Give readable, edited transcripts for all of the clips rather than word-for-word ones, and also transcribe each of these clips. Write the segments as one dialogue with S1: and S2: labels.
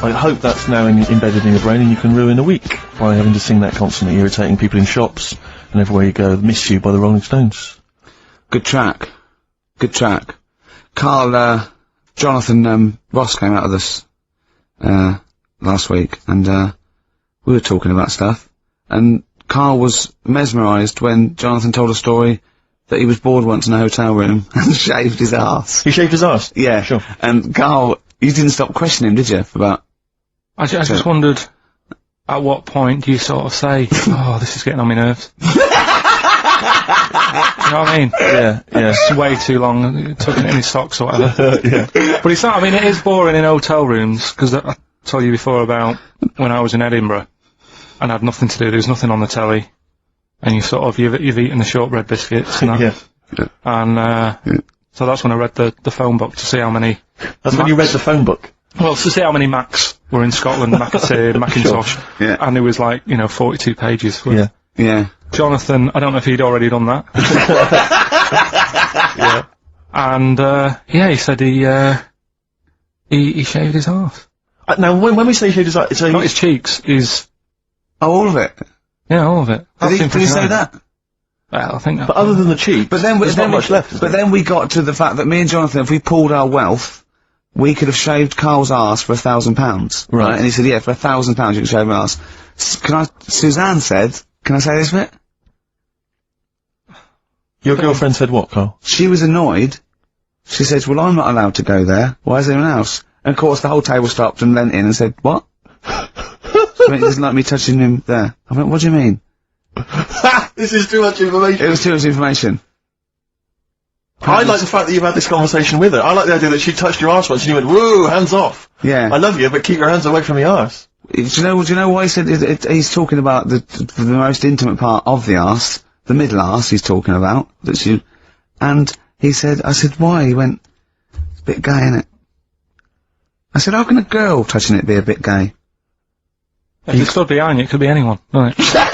S1: I hope that's now embedded in your brain and you can ruin a week by having to sing that constantly, irritating people in shops and everywhere you go. Miss You by the Rolling Stones.
S2: Good track. Good track. Carl, Jonathan, Ross came out of this, last week, and, we were talking about stuff, and Carl was mesmerised when Jonathan told a story that he was bored once in a hotel room and shaved his arse.
S1: He shaved his arse?
S2: Yeah.
S1: Sure.
S2: And Carl, you didn't stop questioning him, did you, about...
S3: I just wondered, at what point do you sort of say, oh, this is getting on my nerves? You know what I mean?
S1: Yeah.
S3: It's way too long, tucking it in his socks or whatever.
S1: Yeah.
S3: But it's not, I mean, it is boring in hotel rooms, because I told you before about when I was in Edinburgh, and I had nothing to do, there was nothing on the telly, and you've eaten the shortbread biscuits, and that.
S1: Yeah.
S3: And, so that's when I read the phone book to see how many...
S1: That's when you read the phone book?
S3: Well, to see how many Macs were in Scotland, Macintosh,
S2: Sure. Yeah.
S3: and it was like, 42 pages.
S1: Yeah.
S2: Yeah.
S3: Jonathan, I don't know if he'd already done that.
S1: Yeah.
S3: And, he said he shaved his arse.
S1: Now, when we say shaved his arse,
S3: Not his cheeks, his...
S2: Oh, all of it?
S3: Yeah, all of it.
S2: Did he say that?
S3: Well, I think that...
S1: But other than the cheek, there's not much left.
S2: But then we got to the fact that me and Jonathan, if we pooled our wealth, we could have shaved Carl's arse for £1,000.
S1: Right.
S2: And he said, yeah, for £1,000 you can shave my arse. Suzanne said, can I say this bit?
S1: Your girlfriend said what, Carl?
S2: She was annoyed. She says, well, I'm not allowed to go there. Why is anyone else? And of course the whole table stopped and leant in and said, what? I mean, he doesn't like me touching him there. I went, what do you mean?
S1: This is too much information.
S2: It was too much information.
S1: I like the fact that you've had this conversation with her. I like the idea that she touched your arse once and you went, whoa, hands off.
S2: Yeah.
S1: I love you, but keep your hands away from the arse.
S2: Do you know why he said he's talking about the most intimate part of the arse, the middle arse he's talking about, and he said, I said, why? He went, it's a bit gay, innit? I said, how can a girl touching it be a bit gay?
S3: If it stood behind you, it could be anyone, couldn't it?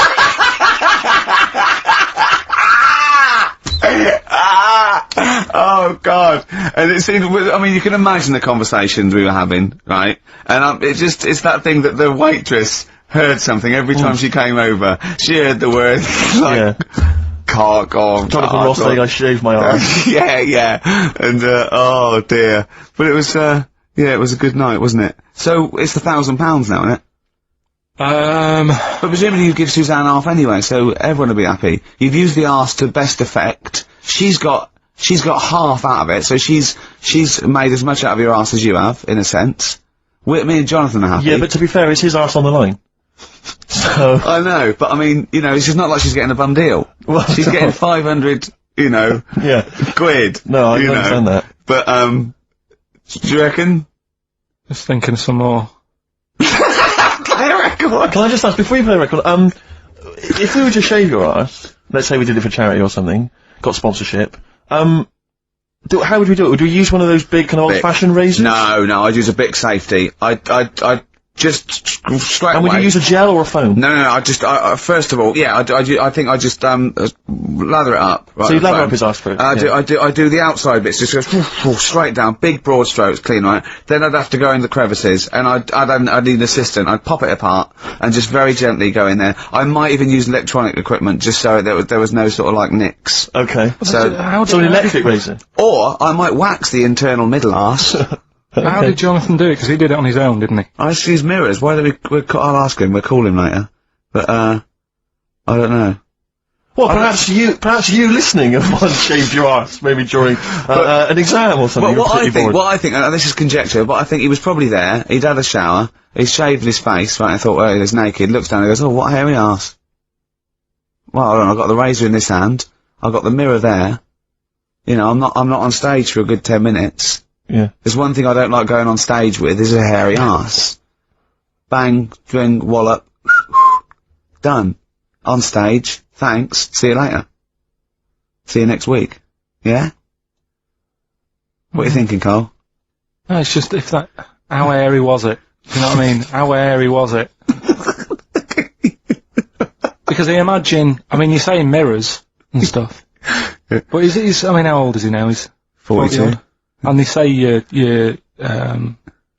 S2: Oh God! And it seemed, I mean, you can imagine the conversations we were having, right? And it's that thing that the waitress heard something every time she came over. She heard the word, cock or...
S1: Jonathan Ross saying I shaved my arse.
S2: Yeah. And, oh dear. But it was, it was a good night, wasn't it? So, it's the £1,000 now, isn't it? But presumably you give Suzanne half anyway, so everyone will be happy. You've used the arse to best effect. She's got half out of it, so she's made as much out of your arse as you have, in a sense. Me and Jonathan are happy.
S1: Yeah, but to be fair, it's his arse on the line. So...
S2: I know, but I mean, it's just not like she's getting a bum deal.
S1: Well,
S2: she's getting 500, quid.
S1: No, I understand that.
S2: But, do you reckon?
S3: Just thinking of some more.
S2: Play a record!
S1: Can I just ask, before you play a record, if we were to shave your arse, let's say we did it for charity or something, got sponsorship, how would we do it? Would we use one of those big kind of old-fashioned razors?
S2: No, I'd use a Bic Safety. I'd just straight away.
S1: And would you use a gel or a foam?
S2: No, first of all, I think I just, lather it up. Right,
S1: so you lather up his arse first?
S2: I do the outside bits, just go straight down, big broad strokes, clean, right? Then I'd have to go in the crevices, and I'd need an assistant. I'd pop it apart, and just very gently go in there. I might even use electronic equipment, just so there was no sort of, like, nicks.
S1: Okay.
S2: So
S1: an electric razor?
S2: Or, I might wax the internal middle arse.
S3: How did Jonathan do it? Because he did it on his own, didn't he?
S2: I just use mirrors. Why do I'll ask him. We'll call him later. But, I don't know.
S1: Well, perhaps you listening have once shaved your arse, maybe during, an exam or something.
S2: What I think, and this is conjecture, but I think he was probably there, he'd had a shower, he's shaved his face, right, I thought, well, he's naked, looks down and goes, oh, what a hairy arse. Well, hold on, I've got the razor in this hand, I've got the mirror there, I'm not on stage for a good 10 minutes.
S1: Yeah.
S2: There's one thing I don't like going on stage with, is a hairy arse. Bang, drink, wallop, done. On stage, thanks, see you later. See you next week. Yeah? What are you thinking, Cole?
S3: No, it's just how hairy was it? Do you know what I mean? How hairy was it? Because I imagine, you say mirrors and stuff. But how old is he now? He's
S2: 42.
S3: And they say your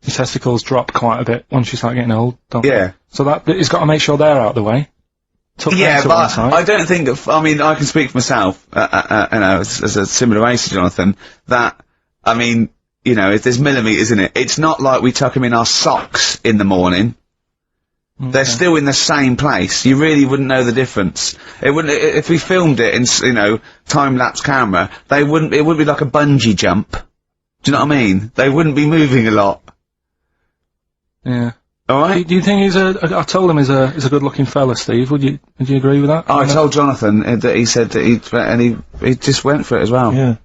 S3: your testicles drop quite a bit once you start getting old, don't they?
S2: Yeah.
S3: So that, he's got to make sure they're out of the way. Tuck them
S2: Yeah,
S3: to one
S2: but
S3: side.
S2: I don't think, I mean, I can speak for myself, you know, as a similar age to Jonathan, that, I mean, you know, if there's millimetres in it, it's not like we tuck them in our socks in the morning. They're still in the same place. You really wouldn't know the difference. It wouldn't, if we filmed it in, you know, time-lapse camera, it wouldn't be like a bungee jump. Do you know what I mean? They wouldn't be moving a lot.
S3: Yeah.
S2: Alright?
S3: Do you think he's I told him he's a good-looking fella, Steve. Would you agree with that?
S2: I told Jonathan that he said that he just went for it as well.
S1: Yeah.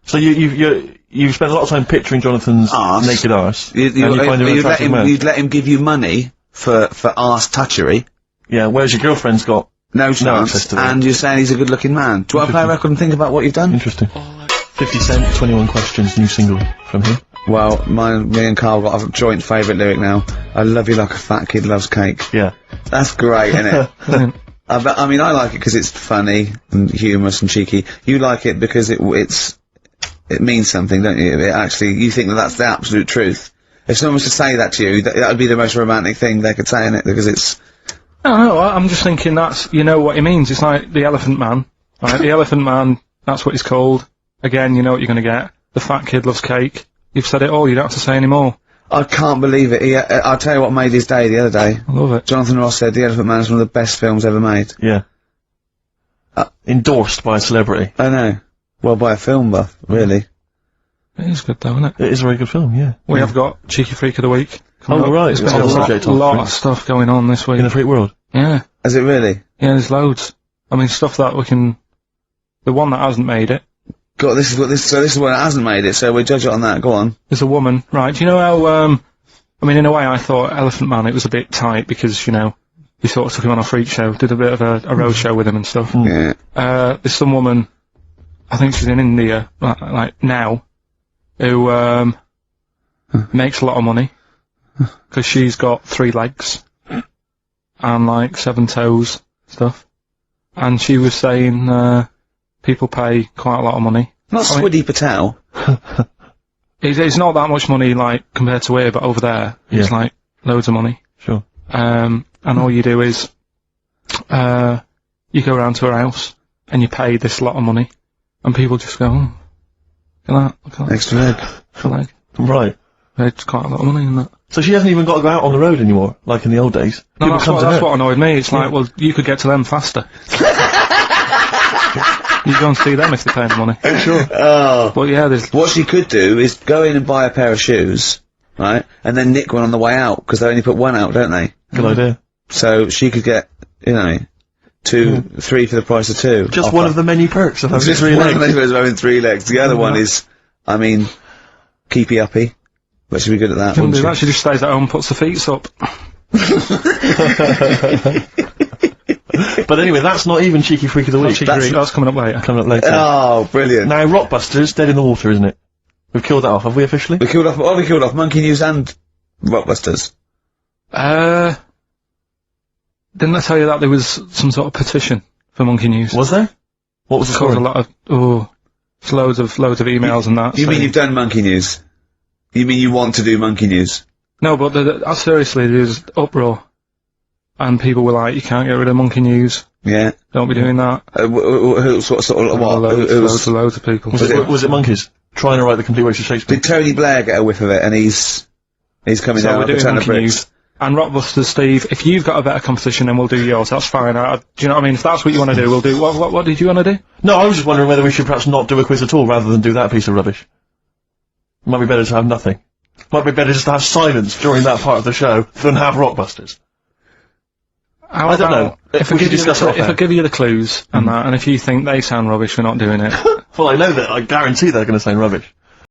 S1: So you've spent a lot of time picturing Jonathan's
S2: Arse.
S1: naked arse.
S2: You'd let him give you money for arse touchery.
S1: Yeah, whereas your girlfriend's got
S2: No
S1: access
S2: chance.
S1: to that.
S2: And you're saying he's a good looking man. Do you want to play a record and think about what you've done?
S1: Interesting. 50 Cent, 21 Questions, new single from him.
S2: Well, me and Carl got a joint favourite lyric now. I love you like a fat kid loves cake.
S1: Yeah.
S2: That's great, isn't it? I mean, I like it because it's funny and humorous and cheeky. You like it because it means something, don't you? You think that that's the absolute truth. If someone was to say that to you, that would be the most romantic thing they could say, innit? Because it's...
S3: No, I'm just thinking you know what he means. It's like the Elephant Man, right? The Elephant Man, that's what he's called. Again, you know what you're gonna get. The fat kid loves cake. You've said it all, you don't have to say any more.
S2: I can't believe it. I'll tell you what made his day the other day.
S3: I love it.
S2: Jonathan Ross said The Elephant Man is one of the best films ever made.
S1: Yeah. Endorsed by a celebrity.
S2: I know. Well, by a film buff, really.
S3: It is good though, isn't it?
S1: It is a very good film, yeah.
S3: We have got Cheeky Freak of the Week.
S1: Oh, right.
S3: There's
S1: It's
S3: been
S1: on the
S3: a
S1: subject
S3: lot
S1: of
S3: of stuff going on this week.
S1: In the freak world.
S3: Yeah.
S2: Is it really?
S3: Yeah, there's loads. I mean, stuff that we can... The one that hasn't made it.
S2: God, this is one that hasn't made it, so we judge it on that. Go on.
S3: There's a woman, right? Do you know how, I mean, in a way I thought Elephant Man, it was a bit tight because, you know, you sort of took him on a freak show, did a bit of a road show with him and stuff.
S2: Yeah.
S3: There's some woman, I think she's in India, like now, who, makes a lot of money. Because she's got 3 legs. And like 7 toes, stuff. And she was saying, people pay quite a lot of money.
S2: Not Swiddy Patel.
S3: It's not that much money, like, compared to here, but over there, it's like, loads of money.
S1: Sure.
S3: And all you do is, you go around to her house, and you pay this lot of money, and people just go, oh, look at that.
S2: Extra leg.
S3: Extra leg.
S1: Right.
S3: It's quite a lot of money in that.
S1: So she hasn't even got to go out on the road anymore, like in the old days?
S3: No,
S1: People
S3: that's what annoyed me. It's like, well, you could get to them faster. You go and see them if they pay the money.
S1: Sure.
S2: Oh.
S3: But yeah, there's...
S2: What she could do is go in and buy a pair of shoes, right, and then nick one on the way out, because they only put one out, don't they?
S1: Good idea.
S2: So she could get, you know, 2, 3 for the price of 2.
S1: Just one of the many perks of having
S2: Just
S1: 3
S2: one
S1: legs.
S2: of the benefits of having 3 legs. The other one is, I mean, keepy uppy. But she'd be good at that,
S3: Couldn't
S2: wouldn't
S3: do
S2: she?
S3: that, she just stays at home and puts the feet up.
S1: But anyway, that's not even Cheeky Freak of the Week.
S3: That's coming up later.
S1: Coming up later.
S2: Oh, brilliant.
S1: Now, Rockbusters, dead in the water, isn't it? We've killed that off, have we officially?
S2: We killed off Monkey News and Rockbusters.
S3: Didn't I tell you that there was some sort of petition for Monkey News?
S1: Was there? What was the
S3: Caused
S1: story?
S3: a lot of, it's loads of emails and that.
S2: You mean
S3: saying-
S2: you've done Monkey News? You mean you want to do Monkey News?
S3: No, but seriously, there's uproar. And people were like, you can't get rid of Monkey News.
S2: Yeah.
S3: Don't be doing that.
S2: Who sort of what?
S3: Loads of people.
S1: Was it monkeys? Trying to write the complete works of Shakespeare?
S2: Did Tony Blair get a whiff of it, and he's coming
S3: So
S2: down
S3: we're
S2: with a
S3: doing
S2: ton of
S3: Monkey
S2: bricks?
S3: News. And Rockbusters, Steve, if you've got a better competition, then we'll do yours. That's fine. Do you know what I mean? If that's what you want to do, we'll do. What did you want to do?
S1: No, I was just wondering whether we should perhaps not do a quiz at all, rather than do that piece of rubbish. Might be better to have nothing. Might be better just to have silence during that part of the show than have Rockbusters. I don't know.
S3: If I give you the clues and that, and if you think they sound rubbish, we're not doing it.
S1: Well, I know that. I guarantee they're going to sound rubbish.